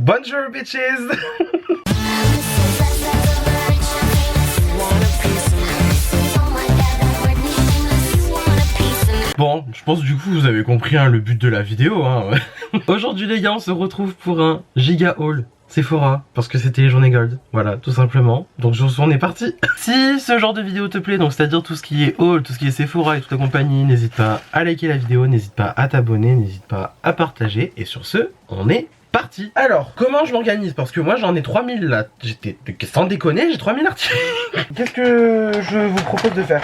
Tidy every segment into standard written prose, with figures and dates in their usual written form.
Bonjour bitches. Bon, je pense du coup vous avez compris hein, le but de la vidéo hein. Aujourd'hui les gars, on se retrouve pour un giga haul Sephora, parce que c'était les journées gold, voilà, tout simplement. Donc on est parti. Si ce genre de vidéo te plaît, donc c'est-à-dire tout ce qui est haul, tout ce qui est Sephora et toute la compagnie, n'hésite pas à liker la vidéo, n'hésite pas à t'abonner, n'hésite pas à partager. Et sur ce, on est parti. Alors, comment je m'organise? Parce que moi j'en ai 3000 là, sans déconner, j'ai 3000 articles. Qu'est-ce que je vous propose de faire?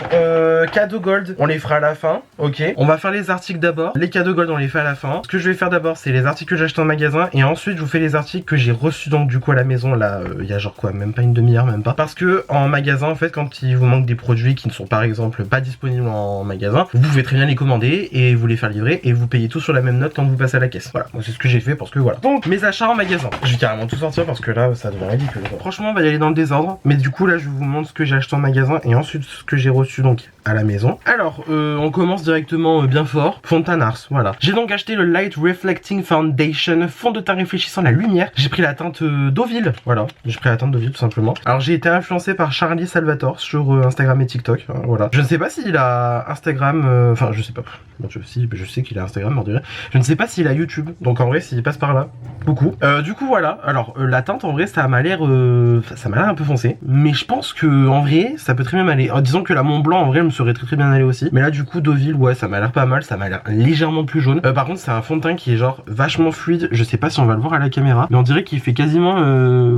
Cadeaux gold, on les fera à la fin, ok. On va faire les articles d'abord, les cadeaux gold on les fait à la fin. Ce que je vais faire d'abord c'est les articles que j'ai achetés en magasin. Et ensuite je vous fais les articles que j'ai reçus donc du coup à la maison là, il y a genre quoi, même pas une demi-heure, même pas. Parce que en magasin en fait quand il vous manque des produits qui ne sont par exemple pas disponibles en magasin, vous pouvez très bien les commander et vous les faire livrer. Et vous payez tout sur la même note quand vous passez à la caisse. Voilà, moi c'est ce que j'ai fait parce que voilà. Donc mes achats en magasin, je vais carrément tout sortir parce que là ça devient ridicule. Franchement on va y aller dans le désordre. Mais du coup là je vous montre ce que j'ai acheté en magasin et ensuite ce que j'ai reçu donc à la maison. Alors on commence directement bien fort. Fond de teint NARS, voilà. J'ai donc acheté le Light Reflecting Foundation, fond de teint réfléchissant la lumière. J'ai pris la teinte Deauville, voilà. J'ai pris la teinte Deauville tout simplement. Alors j'ai été influencé par Charlie Salvatore sur Instagram et TikTok, voilà. Je ne sais pas s'il a Instagram, enfin je sais pas. Bon, je sais qu'il a Instagram, on dirait. Je ne sais pas s'il a YouTube, donc en vrai s'il passe par là, beaucoup. Du coup voilà, alors la teinte en vrai ça m'a l'air un peu foncé, mais je pense que en vrai ça peut très bien m'aller. Disons que la Mont Blanc en vrai elle me serait très bien allé aussi, mais là du coup Deauville ouais ça m'a l'air pas mal, ça m'a l'air légèrement plus jaune. Par contre c'est un fond de teint qui est genre vachement fluide, je sais pas si on va le voir à la caméra, mais on dirait qu'il fait quasiment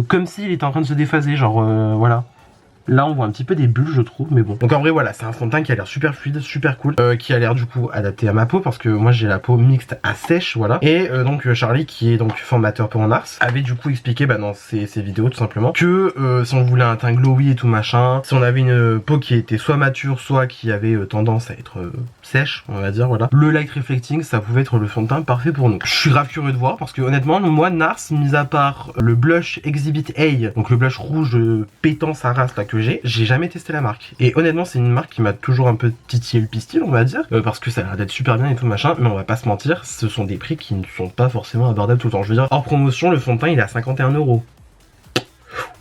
comme s'il était en train de se déphaser, genre voilà. Là on voit un petit peu des bulles je trouve, mais bon. Donc en vrai voilà, c'est un fond de teint qui a l'air super fluide, super cool, qui a l'air du coup adapté à ma peau parce que moi j'ai la peau mixte à sèche, voilà. Et donc Charlie qui est donc formateur pour NARS avait du coup expliqué dans ses vidéos tout simplement que si on voulait un teint glowy et tout machin, si on avait une peau qui était soit mature soit qui avait tendance à être sèche on va dire, voilà, le Light Reflecting ça pouvait être le fond de teint parfait pour nous. Je suis grave curieux de voir parce que honnêtement moi NARS, mis à part le blush Exhibit A, donc le blush rouge pétant sa race là que j'ai jamais testé la marque. Et honnêtement c'est une marque qui m'a toujours un peu titillé le pistil on va dire, parce que ça a l'air d'être super bien et tout machin, mais on va pas se mentir, ce sont des prix qui ne sont pas forcément abordables tout le temps. Je veux dire, hors promotion le fond de teint il est à 51 €.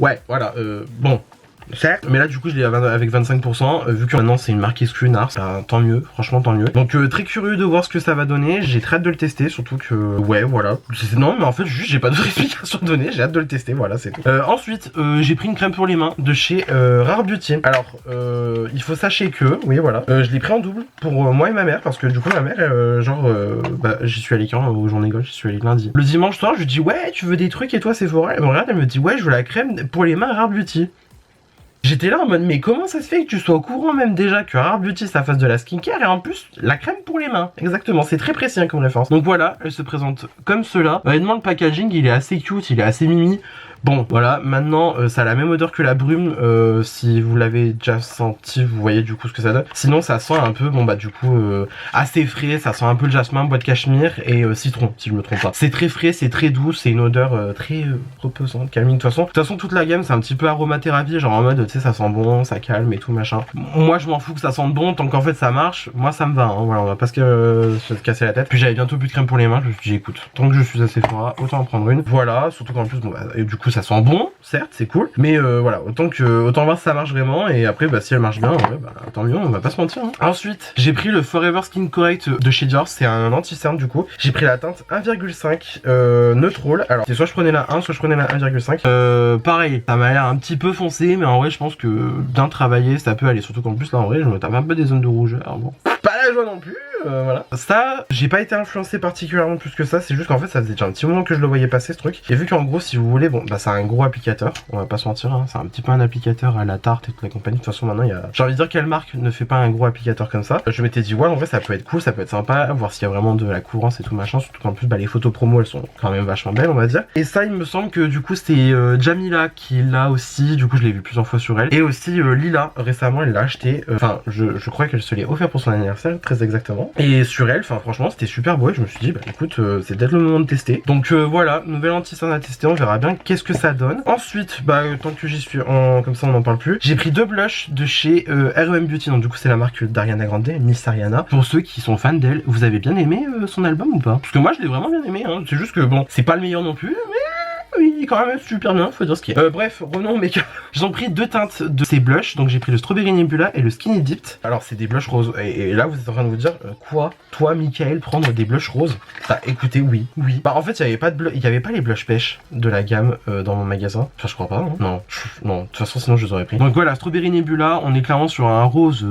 Ouais voilà, bon certes, mais là du coup je l'ai avec 25%, vu que maintenant c'est une marque exclue NARS, tant mieux, franchement tant mieux. Donc très curieux de voir ce que ça va donner, j'ai très hâte de le tester, surtout que ouais voilà, non mais en fait juste j'ai pas d'autre explication à donner, j'ai hâte de le tester, voilà c'est tout. Ensuite j'ai pris une crème pour les mains de chez Rare Beauty. Alors il faut sachez que, oui voilà, je l'ai pris en double pour moi et ma mère, parce que du coup ma mère j'y suis allé quand aux journées gold, j'y suis allé lundi. Le dimanche soir je lui dis ouais tu veux des trucs et toi Sephora, elle me regarde, elle me dit ouais je veux la crème pour les mains Rare Beauty. J'étais là en mode mais comment ça se fait que tu sois au courant même déjà que Rare Beauty ça fasse de la skincare et en plus la crème pour les mains. Exactement, c'est très précis hein, comme référence. Donc voilà, elle se présente comme cela. Honnêtement le packaging il est assez cute, il est assez mimi. Bon voilà, maintenant ça a la même odeur que la brume, si vous l'avez déjà senti vous voyez du coup ce que ça donne. Sinon ça sent un peu, bon bah du coup assez frais, ça sent un peu le jasmin, bois de cachemire et citron si je me trompe pas. C'est très frais, c'est très doux, c'est une odeur très reposante, calming. De toute façon toute la gamme c'est un petit peu aromathérapie, genre en mode tu sais ça sent bon, ça calme et tout machin. Moi je m'en fous que ça sente bon, tant qu'en fait ça marche, moi ça me va hein. Voilà, on va pas se casser la tête. Puis j'avais bientôt plus de crème pour les mains, je me suis dit écoute, tant que je suis à Sephora, autant en prendre une. Voilà, surtout qu'en plus bon bah, et du coup ça sent bon, certes c'est cool, mais voilà, autant voir si ça marche vraiment, et après bah si elle marche bien, ouais, bah, tant mieux, on va pas se mentir hein. Ensuite j'ai pris le Forever Skin Correct de chez Dior, c'est un anti-cerne du coup. J'ai pris la teinte 1,5 Neutral. Alors c'est soit je prenais la 1 soit je prenais la 1,5. Pareil, ça m'a l'air un petit peu foncé, mais en vrai je pense que bien travaillé ça peut aller, surtout qu'en plus là en vrai je me tape un peu des zones de rougeur, bon pas la joie non plus, voilà. Ça, j'ai pas été influencé particulièrement plus que ça, c'est juste qu'en fait ça faisait déjà un petit moment que je le voyais passer ce truc. Et vu qu'en gros si vous voulez, bon bah c'est un gros applicateur, on va pas se mentir, hein, c'est un petit peu un applicateur à la Tarte et toute la compagnie. De toute façon maintenant il y a... J'ai envie de dire quelle marque ne fait pas un gros applicateur comme ça. Je m'étais dit ouais en vrai ça peut être cool, ça peut être sympa, voir s'il y a vraiment de la courance et tout machin, surtout qu'en plus bah les photos promo elles sont quand même vachement belles on va dire. Et ça il me semble que du coup c'était Jamila qui l'a aussi, du coup je l'ai vu plusieurs fois sur elle. Et aussi Lila récemment elle l'a acheté, enfin je crois qu'elle se l'est offert pour son anniversaire très exactement. Et sur elle, enfin franchement c'était super beau et je me suis dit bah écoute c'est peut-être le moment de tester. Donc voilà, nouvelle anti-cerne à tester, on verra bien qu'est-ce que ça donne. Ensuite bah tant que j'y suis, comme ça on n'en parle plus, j'ai pris deux blushs de chez R.E.M. Beauty, donc du coup c'est la marque d'Ariana Grande, Miss Ariana. Pour ceux qui sont fans d'elle, vous avez bien aimé son album ou pas? Parce que moi je l'ai vraiment bien aimé hein. C'est juste que bon c'est pas le meilleur non plus, mais il est quand même super bien, faut dire ce qui est. Bref, revenons au make-up. Ils ont pris 2 teintes de ces blushs, donc j'ai pris le Strawberry Nebula et le Skinny Dipped. Alors c'est des blushs roses, et là vous êtes en train de vous dire, quoi, toi Michael, prendre des blushs roses? Bah écoutez, oui. Bah en fait il y avait pas les blushs pêche de la gamme dans mon magasin. Enfin je crois pas, non. Non, de toute façon sinon je les aurais pris. Donc voilà, Strawberry Nebula, on est clairement sur un rose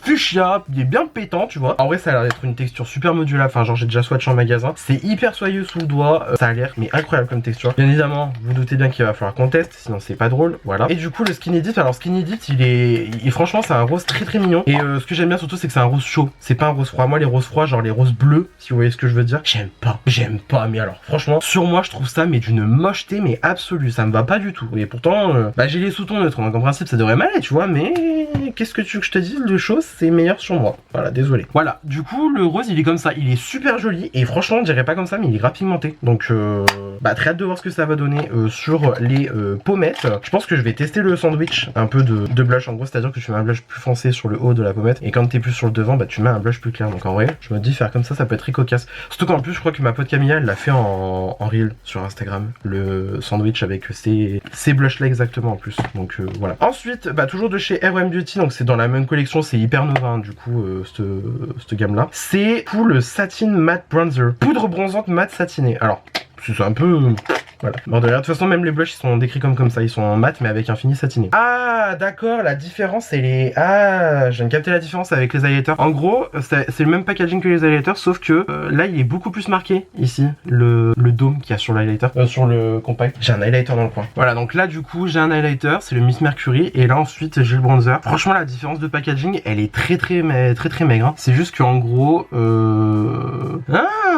fuchsia, il est bien pétant, tu vois. En vrai ça a l'air d'être une texture super modulable, enfin genre j'ai déjà swatché en magasin. C'est hyper soyeux sous le doigt, ça a l'air mais incroyable comme texture. Bien évidemment, vous doutez bien qu'il va falloir qu'on teste, sinon c'est pas drôle, voilà. Et du coup le Skinny Dip, alors Skinny Dip franchement c'est un rose très mignon. Et ce que j'aime bien surtout c'est que c'est un rose chaud, c'est pas un rose froid. Moi les roses froids, genre les roses bleus, si vous voyez ce que je veux dire, j'aime pas, mais alors franchement sur moi je trouve ça mais d'une mocheté mais absolue, ça me va pas du tout. Et pourtant bah j'ai les sous-tons neutres, donc en principe ça devrait m'aller, tu vois, mais qu'est-ce que tu veux que je te dise, de choses c'est meilleur sur moi, voilà, désolé. Voilà, du coup le rose il est comme ça, il est super joli et franchement on dirait pas comme ça mais il est grave pigmenté, donc bah très hâte de voir ce que ça va donner sur les pommettes. Je pense que je vais tester le sandwich un peu de blush, en gros c'est à dire que tu mets un blush plus foncé sur le haut de la pommette et quand t'es plus sur le devant bah tu mets un blush plus clair. Donc en vrai je me dis faire comme ça peut être très cocasse, surtout qu'en plus je crois que ma pote Camilla elle l'a fait en reel sur Instagram, le sandwich avec ces blush là exactement en plus, donc voilà. Ensuite bah toujours de chez RM Beauty, donc c'est dans la même collection, c'est Hypernova hein, du coup cette gamme là, c'est pour le Satin Matte Bronzer, poudre bronzante matte satinée. Alors c'est un peu... Voilà. Bon, de toute façon, même les blushs ils sont décrits comme ça. Ils sont en mat mais avec un fini satiné. Ah, d'accord, la différence elle est... Ah, je viens de capter la différence avec les highlighters. En gros, c'est le même packaging que les highlighters, sauf que là il est beaucoup plus marqué ici, le dôme qu'il y a sur l'highlighter, sur le compact. J'ai un highlighter dans le coin. Voilà, donc là du coup j'ai un highlighter, c'est le Miss Mercury, et là ensuite j'ai le bronzer. Franchement la différence de packaging elle est très maigre. Hein. C'est juste qu'en gros...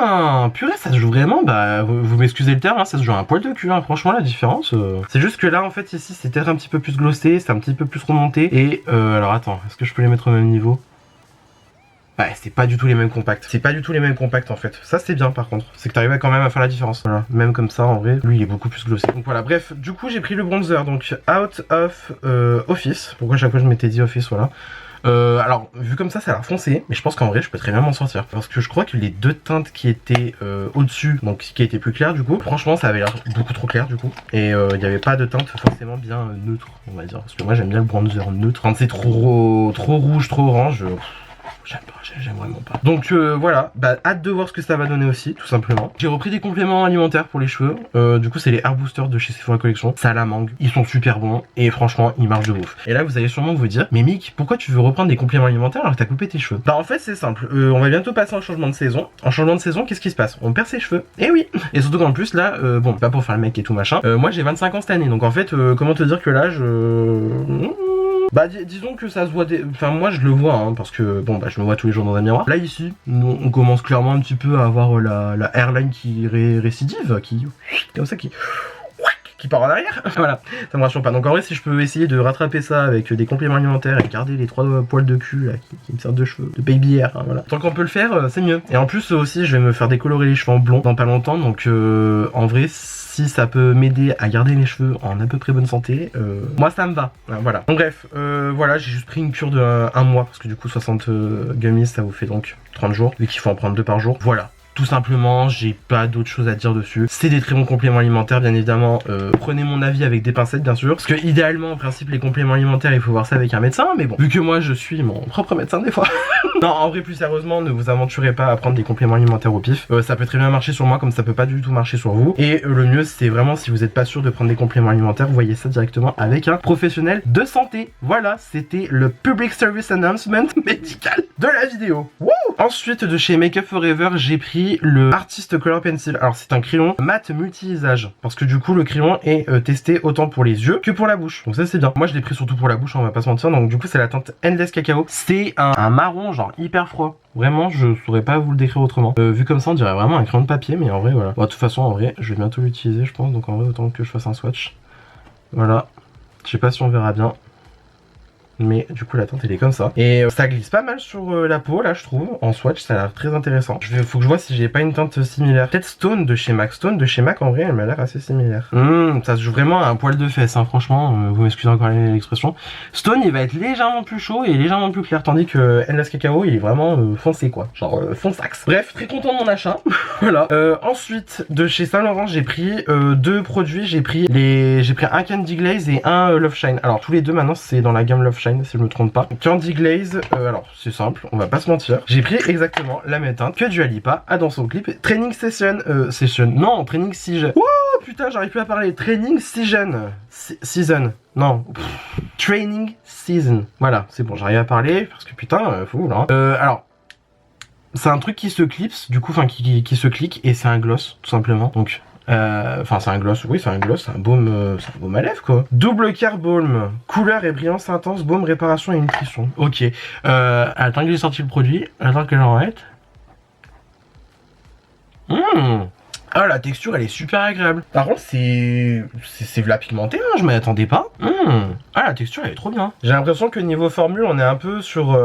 Ah, purée, ça se joue vraiment, bah vous m'excusez le terme, hein, ça se joue un poil de cul, hein. Franchement la différence c'est juste que là en fait ici c'est peut-être un petit peu plus glossé, c'est un petit peu plus remonté et alors attends, est-ce que je peux les mettre au même niveau? Ouais, c'est pas du tout les mêmes compacts. C'est pas du tout les mêmes compacts en fait. Ça c'est bien par contre. C'est que t'arrives quand même à faire la différence. Voilà. Même comme ça en vrai, lui il est beaucoup plus glossé. Donc voilà, bref, du coup j'ai pris le bronzer, donc Out of Office. Pourquoi chaque fois je m'étais dit Office, voilà. Alors vu comme ça a l'air foncé, mais je pense qu'en vrai je peux très bien m'en sortir parce que je crois que les 2 teintes qui étaient au-dessus, donc qui étaient plus claires du coup, franchement ça avait l'air beaucoup trop clair du coup, et il n'y avait pas de teinte forcément bien neutre on va dire, parce que moi j'aime bien le bronzer neutre. Quand c'est trop rouge, trop orange, j'aime vraiment pas. Donc voilà, bah hâte de voir ce que ça va donner aussi, tout simplement. J'ai repris des compléments alimentaires pour les cheveux. Du coup c'est les Hair Boosters de chez Sephora Collection. Ça a la mangue, ils sont super bons et franchement ils marchent de ouf. Et là vous allez sûrement vous dire, mais Mick, pourquoi tu veux reprendre des compléments alimentaires alors que t'as coupé tes cheveux? Bah en fait c'est simple, on va bientôt passer en changement de saison. En changement de saison, qu'est-ce qui se passe? On perd ses cheveux. Et oui. Et surtout qu'en plus là, bon, pas pour faire le mec et tout machin, moi j'ai 25 ans cette année, donc en fait comment te dire que l'âge... Bah disons que ça se voit, enfin moi je le vois hein, parce que bon bah je me vois tous les jours dans un miroir. Là ici, on commence clairement un petit peu à avoir la hairline qui récidive, qui comme ça qui part en arrière. Voilà, ça me rassure pas. Donc en vrai si je peux essayer de rattraper ça avec des compléments alimentaires et garder les 3 poils de cul là, qui me servent de cheveux, de baby hair, hein, voilà. Tant qu'on peut le faire, c'est mieux. Et en plus aussi je vais me faire décolorer les cheveux en blond dans pas longtemps, donc en vrai si ça peut m'aider à garder mes cheveux en à peu près bonne santé, moi ça me va, voilà. Donc bref, voilà, j'ai juste pris une cure de 1 mois, parce que du coup 60 gummies ça vous fait donc 30 jours, vu qu'il faut en prendre 2 par jour, voilà. Tout simplement, j'ai pas d'autre chose à dire dessus. C'est des très bons compléments alimentaires, bien évidemment. Prenez mon avis avec des pincettes, bien sûr. Parce que idéalement, en principe, les compléments alimentaires, il faut voir ça avec un médecin. Mais bon, vu que moi, je suis mon propre médecin des fois. Non, en vrai, plus sérieusement, ne vous aventurez pas à prendre des compléments alimentaires au pif. Ça peut très bien marcher sur moi, comme ça peut pas du tout marcher sur vous. Et le mieux, c'est vraiment, si vous n'êtes pas sûr de prendre des compléments alimentaires, vous voyez ça directement avec un professionnel de santé. Voilà, c'était le Public Service Announcement médical de la vidéo. Wouh! Ensuite, de chez Make Up Forever, j'ai pris le Artist Color Pencil. Alors c'est un crayon mat multi-usage, parce que du coup le crayon est testé autant pour les yeux que pour la bouche, donc ça c'est bien. Moi je l'ai pris surtout pour la bouche, on va pas se mentir. Donc du coup c'est la teinte Endless Cacao. C'est un marron genre hyper froid. Vraiment je saurais pas vous le décrire autrement. Vu comme ça on dirait vraiment un crayon de papier, mais en vrai voilà. Bon, de toute façon en vrai je vais bientôt l'utiliser je pense, donc en vrai autant que je fasse un swatch. Voilà, je sais pas si on verra bien. mais du coup la teinte elle est comme ça. Et ça glisse pas mal sur la peau là je trouve, en swatch ça a l'air très intéressant. Faut que je vois si j'ai pas une teinte similaire. Peut-être Stone de chez MAC. Stone de chez MAC en vrai elle m'a l'air assez similaire. Ça se joue vraiment à un poil de fesse hein, franchement, vous m'excusez encore l'expression. Stone il va être légèrement plus chaud et légèrement plus clair, tandis que Endless Cacao il est vraiment foncé quoi, genre fonsax. Bref, très content de mon achat. Voilà. Ensuite de chez Saint Laurent j'ai pris deux produits, j'ai pris un Candy Glaze et un Love Shine. Alors tous les deux maintenant c'est dans la gamme Love Shine si je me trompe pas. Candy Glaze, alors c'est simple, on va pas se mentir. J'ai pris exactement la même teinte que Dua Lipa a dans son clip Training Session. Non, Training Season. Oh putain, j'arrive plus à parler. Training Season. Season. Non. Training Season. Voilà, c'est bon, j'arrive à parler parce que putain, fou là. Alors. C'est un truc qui se clipse, du coup, enfin qui se clique et c'est un gloss, tout simplement. Donc, enfin c'est un gloss, oui c'est un gloss, c'est un baume à lèvres quoi. Double Care Balm, couleur et brillance intense, baume, réparation et nutrition. Ok, attends que j'ai sorti le produit, attends que j'en mette. Ah la texture elle est super agréable. Par contre c'est v'là pigmenté hein, je m'y attendais pas. Ah la texture elle est trop bien. J'ai l'impression que niveau formule on est un peu sur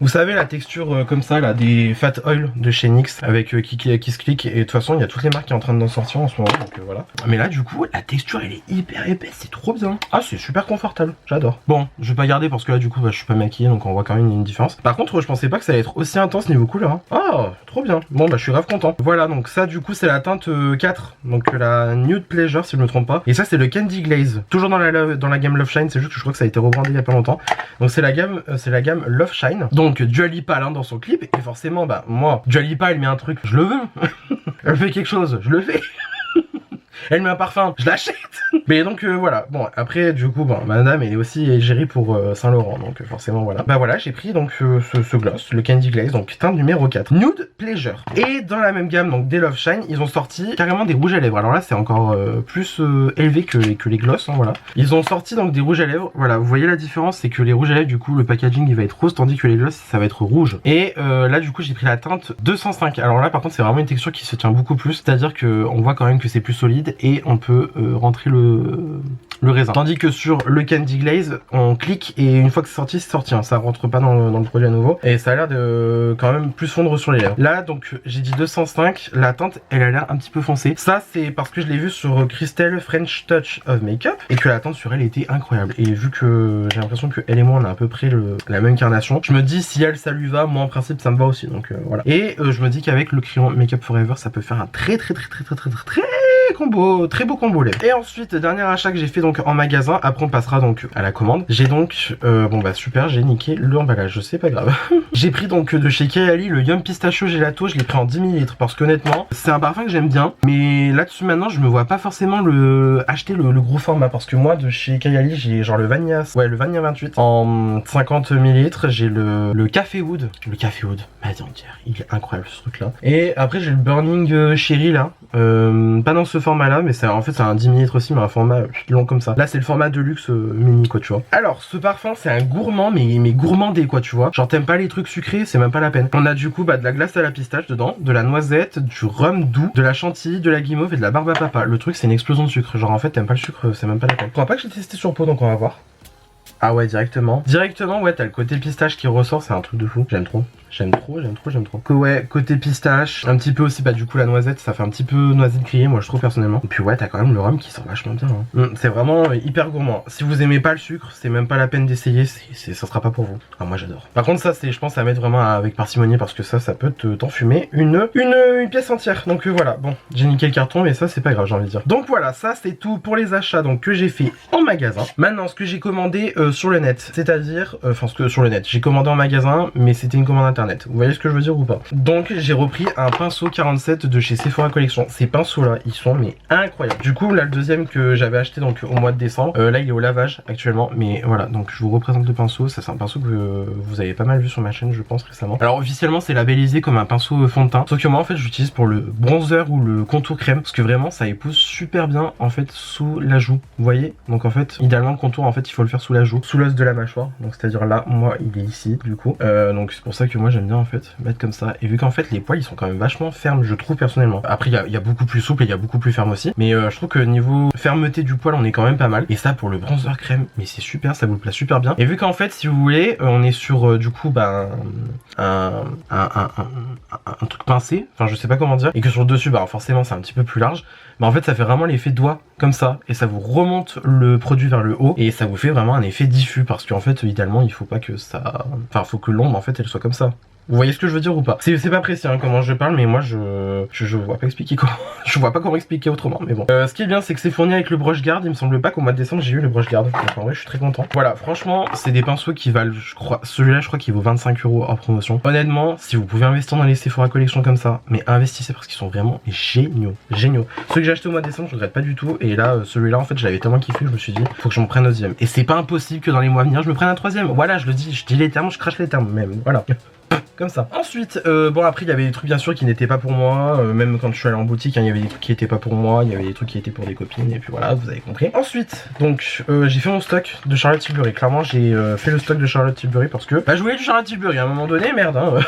vous savez la texture comme ça là des Fat Oil de chez NYX avec qui se clique, et de toute façon il y a toutes les marques qui sont en train d'en sortir en ce moment donc voilà. Mais là du coup la texture elle est hyper épaisse, c'est trop bien. Ah c'est super confortable, j'adore. Bon je vais pas garder parce que là du coup bah, je suis pas maquillée donc on voit quand même une différence. Par contre je pensais pas que ça allait être aussi intense niveau couleur hein. Oh trop bien. Bon bah je suis grave content. Voilà donc ça du coup c'est la teinte 4, donc la Nude Pleasure si je me trompe pas, et ça c'est le Candy Glaze, toujours dans la gamme Love Shine, c'est juste que je crois que ça a été rebrandé il y a pas longtemps. Donc c'est la gamme Love Shine, donc Dua Lipa là dans son clip, et forcément bah moi Dua Lipa elle met un truc, je le veux. Elle fait quelque chose, je le fais. Elle met un parfum, je l'achète. Mais donc voilà, bon après du coup bon, madame elle est aussi égérie pour Saint Laurent, donc forcément voilà. Bah voilà j'ai pris donc ce gloss, le Candy Glaze, donc teinte numéro 4, Nude Pleasure. Et dans la même gamme donc des Love Shine, ils ont sorti carrément des rouges à lèvres. Alors là c'est encore plus élevé que les gloss hein, voilà. Ils ont sorti donc des rouges à lèvres, voilà vous voyez la différence, c'est que les rouges à lèvres du coup le packaging il va être rose, tandis que les gloss ça va être rouge. Et là du coup j'ai pris la teinte 205. Alors là par contre c'est vraiment une texture qui se tient beaucoup plus, c'est à dire que on voit quand même que c'est plus solide et on peut rentrer le raisin. Tandis que sur le Candy Glaze, on clique et une fois que c'est sorti hein. Ça rentre pas dans le produit à nouveau. Et ça a l'air de quand même plus fondre sur les lèvres. Là donc j'ai dit 205, la teinte elle a l'air un petit peu foncée. Ça c'est parce que je l'ai vu sur Christelle French Touch of Makeup et que la teinte sur elle était incroyable. Et vu que j'ai l'impression que elle et moi on a à peu près la même carnation, je me dis si elle ça lui va, moi en principe ça me va aussi. Donc voilà. Et je me dis qu'avec le crayon Makeup Forever ça peut faire un très combo, très beau combo lèvres. Et ensuite dernier achat que j'ai fait donc en magasin, après on passera donc à la commande. J'ai donc bon bah super, j'ai niqué l'emballage, c'est pas grave. J'ai pris donc de chez Kayali le Yum Pistachio Gelato, je l'ai pris en 10 ml parce qu'honnêtement c'est un parfum que j'aime bien, mais là-dessus maintenant je me vois pas forcément acheter le gros format, parce que moi de chez Kayali j'ai genre le Vanilla, ouais le Vanilla 28 en 50 ml, j'ai le Café Wood, vas-y entière, il est incroyable ce truc là. Et après j'ai le Burning Cherry là, pas dans ce format là, mais en fait c'est un 10 ml aussi, mais un format long comme ça. Là c'est le format de luxe mini quoi tu vois. Alors ce parfum c'est un gourmand, mais gourmandé quoi tu vois. Genre t'aimes pas les trucs sucrés, c'est même pas la peine. On a du coup bah de la glace à la pistache dedans, de la noisette, du rhum doux, de la chantilly, de la guimauve et de la barbe à papa. Le truc c'est une explosion de sucre, genre en fait t'aimes pas le sucre, c'est même pas la peine. Je crois pas que j'ai testé sur peau donc on va voir. Ah ouais directement ouais t'as le côté pistache qui ressort, c'est un truc de fou, j'aime trop. Que ouais, côté pistache, un petit peu aussi bah du coup la noisette, ça fait un petit peu noisette grillée moi je trouve personnellement. Et puis ouais t'as quand même le rhum qui sent vachement bien hein. C'est vraiment hyper gourmand. Si vous aimez pas le sucre, c'est même pas la peine d'essayer, ça sera pas pour vous. Ah moi j'adore. Par contre ça c'est je pense à mettre vraiment avec parcimonie, parce que ça peut t'enfumer une pièce entière. Donc voilà, bon j'ai niqué le carton mais ça c'est pas grave j'ai envie de dire. Donc voilà, ça c'est tout pour les achats donc que j'ai fait en magasin. Maintenant ce que j'ai commandé sur le net, c'est-à-dire enfin ce que sur le net, j'ai commandé en magasin mais c'était une commande internet. Vous voyez ce que je veux dire ou pas? Donc j'ai repris un pinceau 47 de chez Sephora Collection. Ces pinceaux là ils sont mais incroyables. Du coup là le deuxième que j'avais acheté donc au mois de décembre, là il est au lavage actuellement, mais voilà donc je vous représente le pinceau. Ça c'est un pinceau que vous avez pas mal vu sur ma chaîne je pense récemment. Alors officiellement c'est labellisé comme un pinceau fond de teint, sauf que moi en fait j'utilise pour le bronzer ou le contour crème, parce que vraiment ça épouse super bien en fait sous la joue, vous voyez. Donc en fait idéalement le contour en fait il faut le faire sous la joue, sous l'os de la mâchoire, donc c'est à dire là moi il est ici du coup, donc c'est pour ça que moi moi j'aime bien en fait mettre comme ça. Et vu qu'en fait les poils ils sont quand même vachement fermes, je trouve personnellement. Après il y a beaucoup plus souple et il y a beaucoup plus ferme aussi. Mais je trouve que niveau fermeté du poil on est quand même pas mal. Et ça pour le bronzer crème, mais c'est super, ça vous le place super bien. Et vu qu'en fait si vous voulez on est sur du coup bah un truc pincé, enfin je sais pas comment dire. Et que sur le dessus bah forcément c'est un petit peu plus large. Mais en fait ça fait vraiment l'effet doigt comme ça. Et ça vous remonte le produit vers le haut. Et ça vous fait vraiment un effet diffus. Parce qu'en fait idéalement il faut pas que ça... Enfin faut que l'ombre en fait elle soit comme ça. Vous voyez ce que je veux dire ou pas? C'est pas précis hein, comment je parle, mais moi je vois pas expliquer comment. Je vois pas comment expliquer autrement, mais bon. Ce qui est bien, c'est que c'est fourni avec le brush guard. Il me semble pas qu'au mois de décembre j'ai eu le brush guard. Donc en vrai, je suis très content. Voilà, franchement, c'est des pinceaux qui valent, je crois, celui-là, je crois qu'il vaut 25 € hors promotion. Honnêtement, si vous pouvez investir dans les Sephora Collection comme ça, mais investissez parce qu'ils sont vraiment géniaux. Géniaux. Ceux que j'ai acheté au mois de décembre, je regrette pas du tout. Et là, celui-là, en fait, je l'avais tellement kiffé que je me suis dit, faut que je m'en prenne un deuxième. Et c'est pas impossible que dans les mois à venir, je me prenne un troisième. Voilà, je le dis, je dis les termes, je crache les termes même. Voilà. Comme ça. Ensuite, bon après il y avait des trucs bien sûr qui n'étaient pas pour moi, même quand je suis allé en boutique, hein, il y avait des trucs qui étaient pas pour moi, il y avait des trucs qui étaient pour des copines, et puis voilà, vous avez compris. Ensuite, donc j'ai fait mon stock de Charlotte Tilbury. Clairement j'ai fait le stock de Charlotte Tilbury parce que bah je voulais du Charlotte Tilbury à un moment donné, merde hein.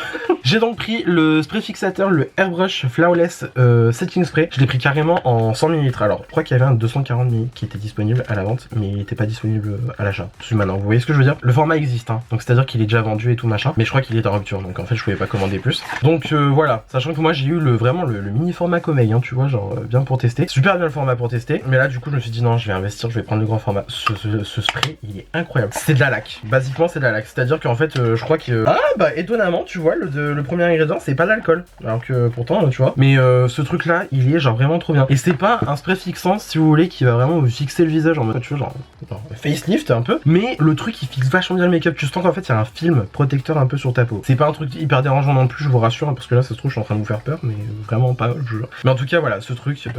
J'ai donc pris le spray fixateur, le Airbrush Flawless Setting Spray. Je l'ai pris carrément en 100 ml. Alors je crois qu'il y avait un 240 ml qui était disponible à la vente, mais il n'était pas disponible à l'achat. Maintenant, vous voyez ce que je veux dire? Le format existe, hein, donc c'est à dire qu'il est déjà vendu et tout machin, mais je crois qu'il est en rupture, donc en fait je pouvais pas commander plus. Donc voilà, sachant que moi j'ai eu vraiment le mini format Comeille, hein, tu vois, genre bien pour tester. Super bien le format pour tester, mais là du coup je me suis dit non, je vais investir, je vais prendre le grand format. Ce spray il est incroyable. C'est de la laque, basiquement c'est de la laque, c'est à dire qu'en fait je crois que... Ah bah étonnamment tu vois, le premier ingrédient c'est pas de l'alcool, alors que pourtant tu vois. Mais ce truc là il est genre vraiment trop bien. Et c'est pas un spray fixant si vous voulez qui va vraiment vous fixer le visage en mode tu vois genre facelift un peu. Mais le truc il fixe vachement bien le make-up, tu sens qu'en fait il y a un film protecteur un peu sur ta peau. C'est pas un truc hyper dérangeant non plus, je vous rassure, hein, parce que là ça se trouve je suis en train de vous faire peur, mais vraiment pas, je jure. Mais en tout cas voilà, ce truc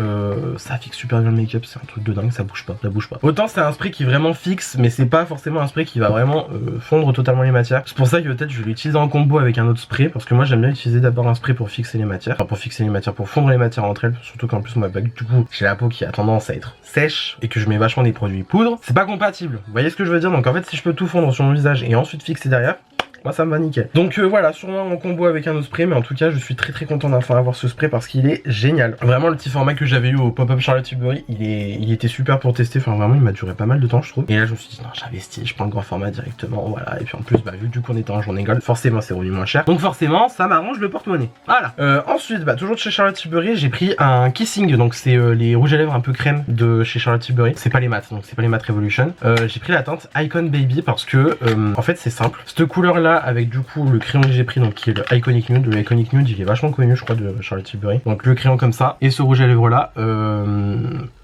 ça fixe super bien le make-up, c'est un truc de dingue, ça bouge pas. Autant c'est un spray qui vraiment fixe, mais c'est pas forcément un spray qui va vraiment fondre totalement les matières. C'est pour ça que peut-être je vais l'utiliser en combo avec un autre spray, parce que moi j'aime bien utiliser d'abord un spray pour fixer les matières, enfin pour fondre les matières entre elles, surtout qu'en plus moi bah, du coup j'ai la peau qui a tendance à être sèche et que je mets vachement des produits poudre, c'est pas compatible, vous voyez ce que je veux dire? Donc en fait si je peux tout fondre sur mon visage et ensuite fixer derrière, moi ça me va nickel. Donc voilà, sûrement en combo avec un autre spray, mais en tout cas je suis très content d'enfin avoir ce spray parce qu'il est génial. Vraiment le petit format que j'avais eu au pop-up Charlotte Tilbury, il était super pour tester, enfin vraiment il m'a duré pas mal de temps je trouve. Et là je me suis dit non, j'investis, je prends le grand format directement, voilà. Et puis en plus bah vu que du coup on était en journée gold, forcément c'est revenu moins cher, donc forcément ça m'arrange le porte-monnaie. Voilà. Ensuite bah toujours de chez Charlotte Tilbury, j'ai pris un Kissing, donc c'est les rouges à lèvres un peu crème de chez Charlotte Tilbury. C'est pas les mattes, donc c'est pas les mattes Revolution. J'ai pris la teinte Icon Baby parce que en fait c'est simple. Cette couleur là avec du coup le crayon que j'ai pris, donc qui est le Iconic Nude. Le Iconic Nude il est vachement connu je crois de Charlotte Tilbury. Donc le crayon comme ça et ce rouge à lèvres là.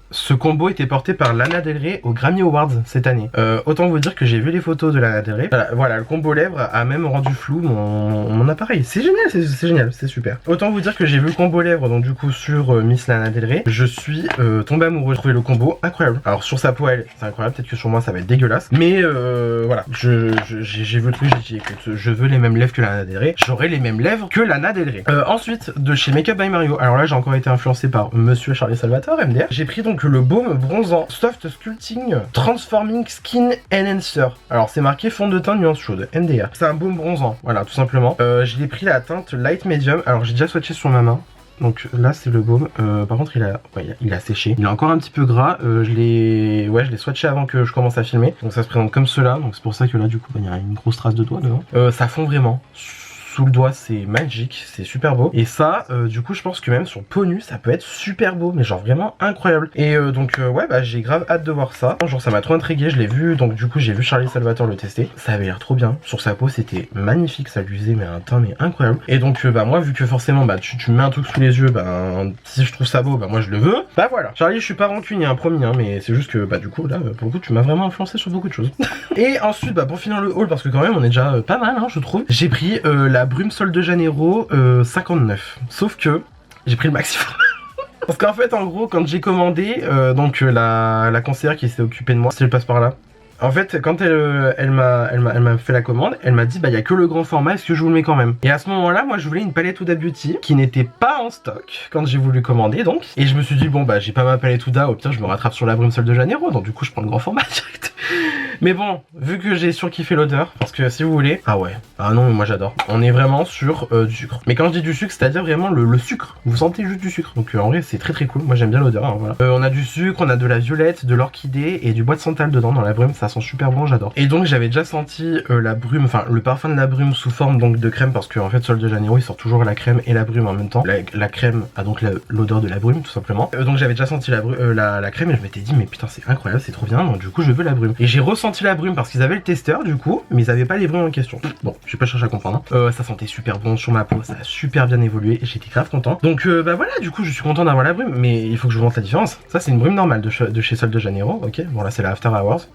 Ce combo était porté par Lana Del Rey aux Grammy Awards cette année. Autant vous dire que j'ai vu les photos de Lana Del Rey. Voilà, le combo lèvres a même rendu flou mon appareil. C'est génial, c'est génial, c'est super. Autant vous dire que j'ai vu le combo lèvres, donc du coup sur Miss Lana Del Rey. Je suis tombé amoureux, j'ai trouvé le combo incroyable. Alors sur sa peau elle, c'est incroyable, peut-être que sur moi ça va être dégueulasse. Mais voilà, j'ai vu le truc, j'ai dit écoute, je veux les mêmes lèvres que Lana Del Rey. J'aurai les mêmes lèvres que Lana Del Rey. Ensuite, de chez Makeup by Mario. Alors là j'ai encore été influencé par Monsieur Charlie Salvatore, MDR. J'ai pris donc le baume bronzant Soft Sculpting Transforming Skin Enhancer. Alors c'est marqué fond de teint nuance chaude, MDR. C'est un baume bronzant, voilà tout simplement. Je l'ai pris la teinte Light Medium. Alors j'ai déjà swatché sur ma main. Donc là c'est le baume, par contre il a séché, il est encore un petit peu gras, je l'ai swatché avant que je commence à filmer, donc ça se présente comme cela, donc c'est pour ça que là du coup il y a une grosse trace de doigt devant. Ça fond vraiment sous le doigt, c'est magique, c'est super beau. Et ça, du coup, je pense que même sur peau nue, ça peut être super beau, mais genre vraiment incroyable. Et donc, ouais, bah j'ai grave hâte de voir ça. Genre, ça m'a trop intrigué, je l'ai vu, donc du coup, j'ai vu Charlie Salvatore le tester. Ça avait l'air trop bien. Sur sa peau, c'était magnifique, ça lui faisait mais un teint mais incroyable. Et donc, bah moi, vu que forcément, bah tu me mets un truc sous les yeux, bah si je trouve ça beau, bah moi je le veux. Bah voilà. Charlie, je suis pas rancunier, hein, promis, hein, mais c'est juste que, bah du coup, là, pour le coup, tu m'as vraiment influencé sur beaucoup de choses. Et ensuite, bah pour finir le haul, parce que quand même, on est déjà pas mal, hein, je trouve, j'ai pris la Brume Sol de Janeiro 59. Sauf que j'ai pris le maxi format. Parce qu'en fait, en gros, quand j'ai commandé, donc la conseillère qui s'est occupée de moi, si elle passe par là, en fait, quand elle m'a fait la commande, elle m'a dit bah il y a que le grand format, est-ce que je vous le mets quand même? Et à ce moment-là, moi je voulais une palette Huda Beauty qui n'était pas en stock quand j'ai voulu commander donc. Et je me suis dit bon bah j'ai pas ma palette Huda, au pire je me rattrape sur la Brume Sol de Janeiro, donc du coup je prends le grand format direct. Mais bon, vu que j'ai surkiffé l'odeur, parce que si vous voulez... Ah ouais, ah non mais moi j'adore. On est vraiment sur du sucre. Mais quand je dis du sucre, c'est à dire vraiment le sucre. Vous sentez juste du sucre. Donc en vrai c'est très cool, moi j'aime bien l'odeur, hein, voilà. On a du sucre, on a de la violette, de l'orchidée et du bois de santal dedans dans la brume, ça sent super bon, j'adore. Et donc j'avais déjà senti la brume, enfin le parfum de la brume sous forme donc de crème, parce que en fait Sol de Janeiro il sort toujours la crème et la brume en même temps. La crème a donc l'odeur de la brume tout simplement. Donc j'avais déjà senti la crème et je m'étais dit mais putain c'est incroyable, c'est trop bien, donc du coup je veux la brume. Et j'ai ressenti la brume parce qu'ils avaient le testeur du coup, mais ils avaient pas les brumes en question. Bon, je vais pas chercher à comprendre. Hein. Ça sentait super bon sur ma peau, ça a super bien évolué, j'étais grave content. Donc bah voilà, du coup je suis content d'avoir la brume, mais il faut que je vous montre la différence. Ça c'est une brume normale de chez Sol de Janeiro, ok. Bon là c'est la After Hours.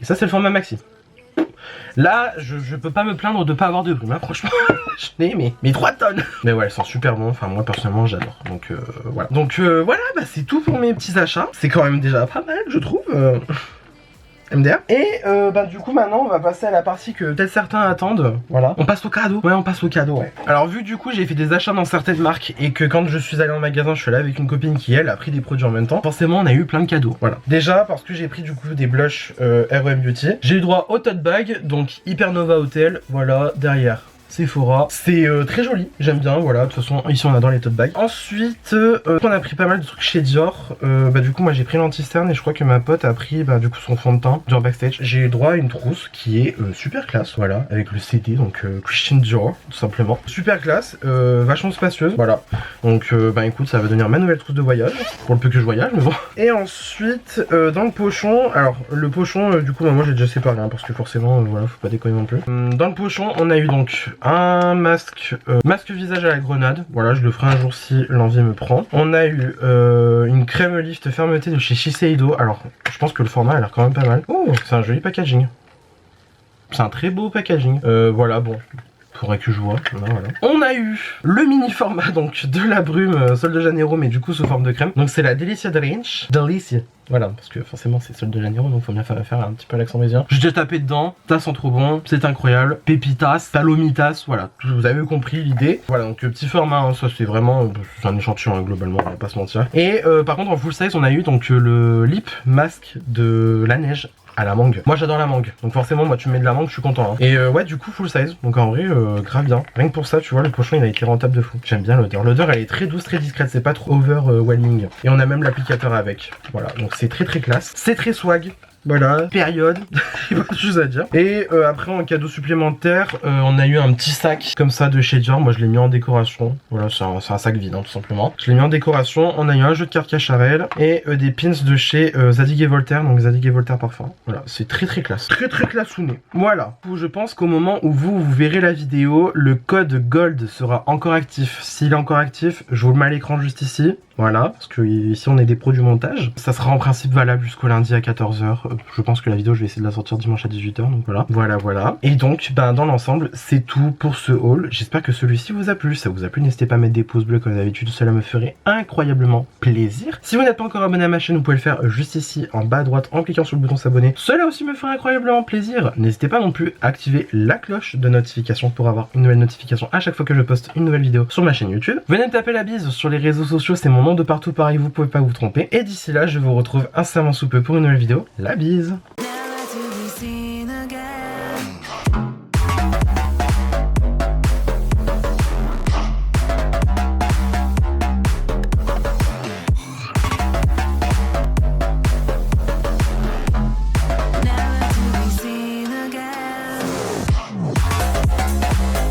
Et ça c'est le format maxi. Là, je peux pas me plaindre de pas avoir de brume, hein, franchement. Je n'ai mes 3 tonnes. Mais ouais, elles sont super bon. Enfin, moi personnellement, j'adore. Donc voilà. Donc voilà, bah c'est tout pour mes petits achats. C'est quand même déjà pas mal, je trouve. MDR. Et bah du coup maintenant on va passer à la partie que peut-être certains attendent. Voilà. On passe au cadeau. Ouais, on passe au cadeau, ouais. Alors vu du coup j'ai fait des achats dans certaines marques et que quand je suis allé en magasin je suis allé avec une copine qui elle a pris des produits en même temps, forcément on a eu plein de cadeaux. Voilà. Déjà parce que j'ai pris du coup des blushs R.O.M Beauty. J'ai eu droit au tote bag, donc Hypernova Hotel, voilà, derrière. Sephora, c'est très joli, j'aime bien, voilà, de toute façon ici on adore les tote bags. Ensuite, on a pris pas mal de trucs chez Dior, bah du coup moi j'ai pris l'anti-cerne et je crois que ma pote a pris bah du coup son fond de teint Dior Backstage. J'ai eu droit à une trousse qui est super classe, voilà, avec le CD, donc Christian Dior, tout simplement. Super classe, vachement spacieuse, voilà. Donc bah écoute, ça va devenir ma nouvelle trousse de voyage, pour le peu que je voyage, mais bon. Et ensuite, dans le pochon, alors le pochon, du coup bah, moi j'ai déjà séparé, hein, parce que forcément, voilà, faut pas déconner non plus. Dans le pochon, on a eu donc un masque visage à la grenade, voilà, je le ferai un jour si l'envie me prend. On a eu une crème lift fermeté de chez Shiseido, alors je pense que le format a l'air quand même pas mal. Oh, c'est un joli packaging, c'est un très beau packaging, voilà, bon. Faudrait que je vois. Voilà. On a eu le mini format donc de la brume Sol de Janeiro, mais du coup sous forme de crème. Donc c'est la Delicia Drench. Delicia. Voilà, parce que forcément c'est Sol de Janeiro, donc faut bien faire un petit peu l'accent brésilien. J'ai déjà tapé dedans, ça sent trop bon, c'est incroyable. Pépitas, palomitas, voilà, vous avez compris l'idée. Voilà, donc petit format, hein, ça c'est vraiment un échantillon hein, globalement, on va pas se mentir. Et par contre en full size on a eu donc le lip mask de la neige à la mangue. Moi j'adore la mangue, donc forcément moi tu me mets de la mangue, je suis content. Hein. Et ouais du coup full size, donc en vrai grave bien. Rien que pour ça tu vois le pochon il a été rentable de fou. J'aime bien l'odeur. L'odeur elle est très douce, très discrète, c'est pas trop overwhelming. Et on a même l'applicateur avec. Voilà, donc c'est très classe. C'est très swag. Voilà, période, j'ai pas de choses à dire. Et après en cadeau supplémentaire, on a eu un petit sac comme ça de chez Dior. Moi je l'ai mis en décoration. Voilà, c'est un sac vide hein, tout simplement. Je l'ai mis en décoration. On a eu un jeu de cartes Cacharel et des pins de chez Zadig et Voltaire. Donc Zadig et Voltaire parfum. Voilà, c'est très classe. Très classouné. Voilà. Je pense qu'au moment où vous verrez la vidéo, le code GOLD sera encore actif. S'il est encore actif, je vous le mets à l'écran juste ici. Voilà, parce que ici on est des pros du montage. Ça sera en principe valable jusqu'au lundi à 14 h. Je pense que la vidéo je vais essayer de la sortir dimanche à 18 h, donc voilà. Voilà. Et donc ben, dans l'ensemble c'est tout pour ce haul. J'espère que celui-ci vous a plu. Si ça vous a plu, n'hésitez pas à mettre des pouces bleus comme d'habitude, cela me ferait incroyablement plaisir. Si vous n'êtes pas encore abonné à ma chaîne, vous pouvez le faire juste ici en bas à droite en cliquant sur le bouton s'abonner. Cela aussi me ferait incroyablement plaisir. N'hésitez pas non plus à activer la cloche de notification pour avoir une nouvelle notification à chaque fois que je poste une nouvelle vidéo sur ma chaîne YouTube. Venez me taper la bise sur les réseaux sociaux, c'est mon nom de partout, pareil, vous pouvez pas vous tromper. Et d'ici là, je vous retrouve incessamment sous peu pour une nouvelle vidéo. La bise!